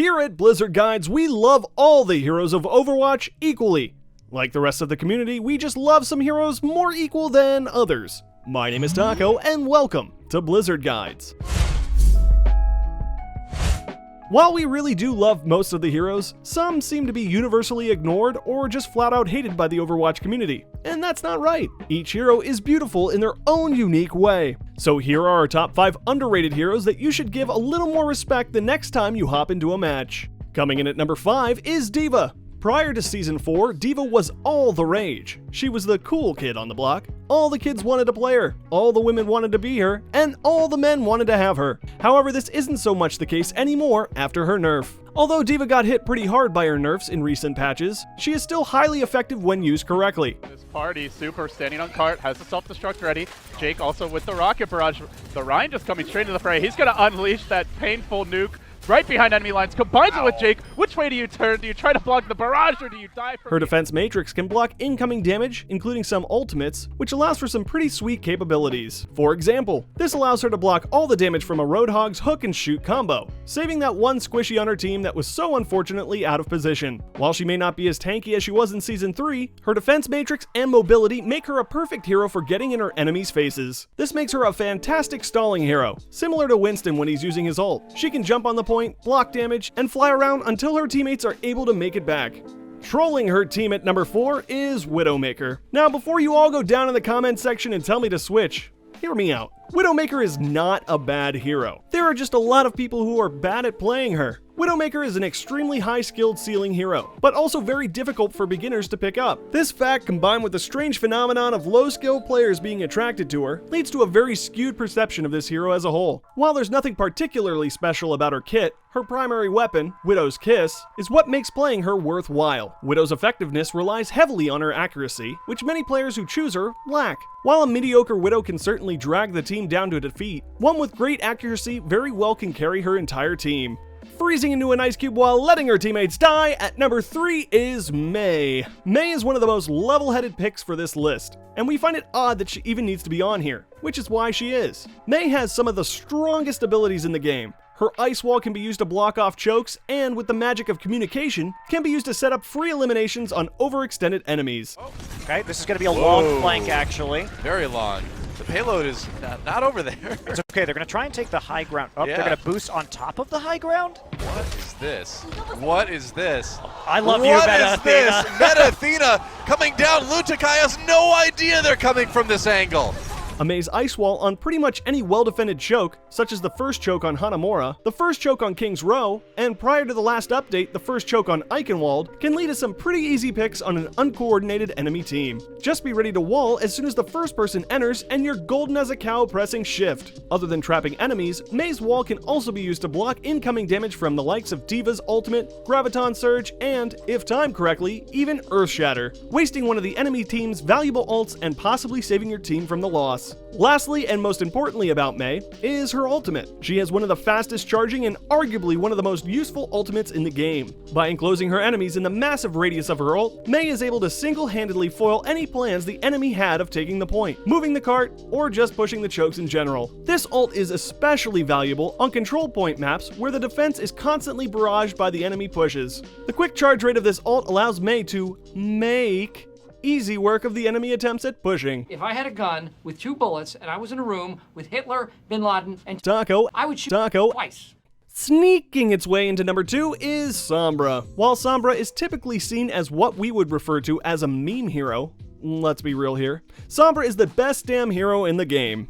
Here at Blizzard Guides, we love all the heroes of Overwatch equally. Like the rest of the community, we just love some heroes more equal than others. My name is Taco, and welcome to Blizzard Guides. While we really do love most of the heroes, some seem to be universally ignored or just flat out hated by the Overwatch community. And that's not right. Each hero is beautiful in their own unique way. So here are our top 5 underrated heroes that you should give a little more respect the next time you hop into a match. Coming in at number 5 is Deva. Prior to Season 4, Deva was all the rage. She was the cool kid on the block. All the kids wanted to play her, all the women wanted to be her, and all the men wanted to have her. However, this isn't so much the case anymore after her nerf. Although Deva got hit pretty hard by her nerfs in recent patches, she is still highly effective when used correctly. This party, Super standing on cart, has the self-destruct ready. Jake also with the rocket barrage. The Ryan just coming straight into the fray. He's going to unleash that painful nuke right behind enemy lines, combines it with Jake. Which way do you turn? Do you try to block the barrage or do you die from her defense matrix can block incoming damage, including some ultimates, which allows for some pretty sweet capabilities. For example, this allows her to block all the damage from a Roadhog's hook and shoot combo, saving that one squishy on her team that was so unfortunately out of position. While she may not be as tanky as she was in Season 3, her defense matrix and mobility make her a perfect hero for getting in her enemies' faces. This makes her a fantastic stalling hero, similar to Winston when he's using his ult. She can jump on the point, block damage, and fly around until her teammates are able to make it back. Trolling her team at number 4 is Widowmaker. Now, before you all go down in the comment section and tell me to switch, hear me out. Widowmaker is not a bad hero. There are just a lot of people who are bad at playing her. Widowmaker is an extremely high-skilled ceiling hero, but also very difficult for beginners to pick up. This fact, combined with the strange phenomenon of low-skill players being attracted to her, leads to a very skewed perception of this hero as a whole. While there's nothing particularly special about her kit, her primary weapon, Widow's Kiss, is what makes playing her worthwhile. Widow's effectiveness relies heavily on her accuracy, which many players who choose her lack. While a mediocre Widow can certainly drag the team down to defeat, one with great accuracy very well can carry her entire team. Freezing into an ice cube while letting her teammates die, at number 3 is Mei. Mei is one of the most level-headed picks for this list, and we find it odd that she even needs to be on here, which is why she is. Mei has some of the strongest abilities in the game. Her ice wall can be used to block off chokes, and with the magic of communication, can be used to set up free eliminations on overextended enemies. Okay, this is going to be a long flank, actually. Very long. The payload is not over there. It's okay, they're going to try and take the high ground. Oh, yeah. They're going to boost on top of the high ground? What is this? What is this? I love you, Meta Athena. What is this? Meta Athena coming down. Lutakai has no idea they're coming from this angle. A Mei's ice wall on pretty much any well-defended choke, such as the first choke on Hanamura, the first choke on King's Row, and prior to the last update, the first choke on Eichenwald, can lead to some pretty easy picks on an uncoordinated enemy team. Just be ready to wall as soon as the first person enters and you're golden as a cow pressing shift. Other than trapping enemies, Mei's wall can also be used to block incoming damage from the likes of Diva's ultimate, Graviton Surge, and, if timed correctly, even Earth Shatter, wasting one of the enemy team's valuable ults and possibly saving your team from the loss. Lastly, and most importantly about Mei, is her ultimate. She has one of the fastest charging and arguably one of the most useful ultimates in the game. By enclosing her enemies in the massive radius of her ult, Mei is able to single-handedly foil any plans the enemy had of taking the point, moving the cart, or just pushing the chokes in general. This ult is especially valuable on control point maps where the defense is constantly barraged by the enemy pushes. The quick charge rate of this ult allows Mei to make easy work of the enemy attempts at pushing. If I had a gun with 2 bullets and I was in a room with Hitler, Bin Laden, and Taco, I would shoot twice. Sneaking its way into number 2 is Sombra. While Sombra is typically seen as what we would refer to as a meme hero, let's be real here, Sombra is the best damn hero in the game.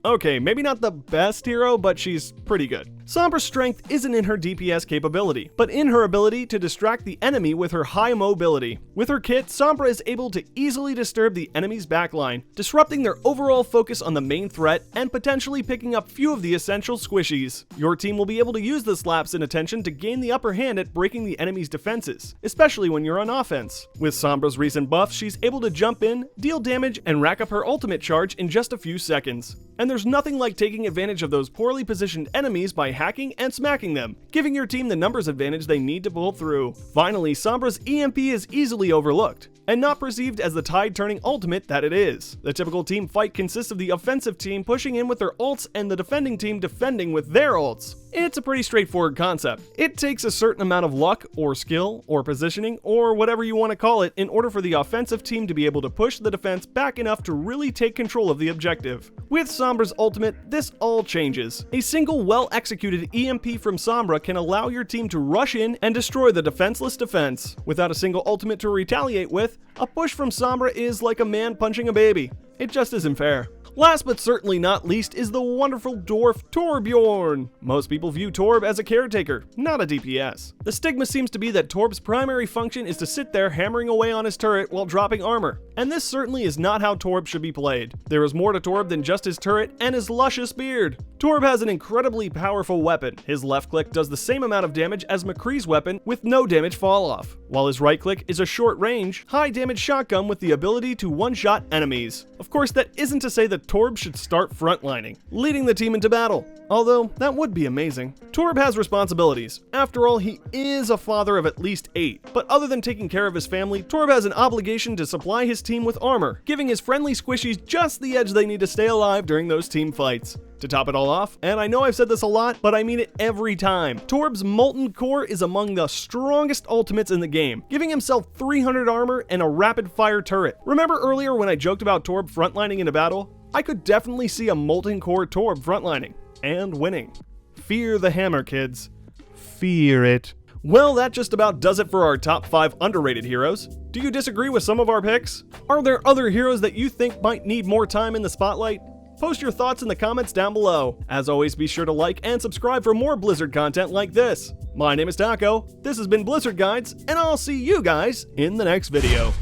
Okay, maybe not the best hero, but she's pretty good. Sombra's strength isn't in her DPS capability, but in her ability to distract the enemy with her high mobility. With her kit, Sombra is able to easily disturb the enemy's backline, disrupting their overall focus on the main threat and potentially picking up few of the essential squishies. Your team will be able to use this lapse in attention to gain the upper hand at breaking the enemy's defenses, especially when you're on offense. With Sombra's recent buffs, she's able to jump in, deal damage, and rack up her ultimate charge in just a few seconds. And there's nothing like taking advantage of those poorly positioned enemies by hacking and smacking them, giving your team the numbers advantage they need to pull through. Finally, Sombra's EMP is easily overlooked, and not perceived as the tide-turning ultimate that it is. The typical team fight consists of the offensive team pushing in with their ults and the defending team defending with their ults. It's a pretty straightforward concept. It takes a certain amount of luck, or skill, or positioning, or whatever you want to call it, in order for the offensive team to be able to push the defense back enough to really take control of the objective. With Sombra's ultimate, this all changes. A single well-executed EMP from Sombra can allow your team to rush in and destroy the defenseless defense. Without a single ultimate to retaliate with, a push from Sombra is like a man punching a baby. It just isn't fair. Last but certainly not least is the wonderful dwarf Torbjorn. Most people view Torb as a caretaker, not a DPS. The stigma seems to be that Torb's primary function is to sit there hammering away on his turret while dropping armor, and this certainly is not how Torb should be played. There is more to Torb than just his turret and his luscious beard. Torb has an incredibly powerful weapon. His left click does the same amount of damage as McCree's weapon with no damage fall off, while his right click is a short range, high damage shotgun with the ability to one-shot enemies. Of course, that isn't to say that Torb should start frontlining, leading the team into battle, although that would be amazing. Torb has responsibilities. After all, he is a father of at least 8, but other than taking care of his family, Torb has an obligation to supply his team with armor, giving his friendly squishies just the edge they need to stay alive during those team fights. To top it all off, and I know I've said this a lot, but I mean it every time, Torb's Molten Core is among the strongest ultimates in the game, giving himself 300 armor and a rapid-fire turret. Remember earlier when I joked about Torb frontlining in a battle? I could definitely see a Molten Core Torb frontlining, and winning. Fear the hammer, kids. Fear it. Well, that just about does it for our top 5 underrated heroes. Do you disagree with some of our picks? Are there other heroes that you think might need more time in the spotlight? Post your thoughts in the comments down below. As always, be sure to like and subscribe for more Blizzard content like this. My name is Taco, this has been Blizzard Guides, and I'll see you guys in the next video.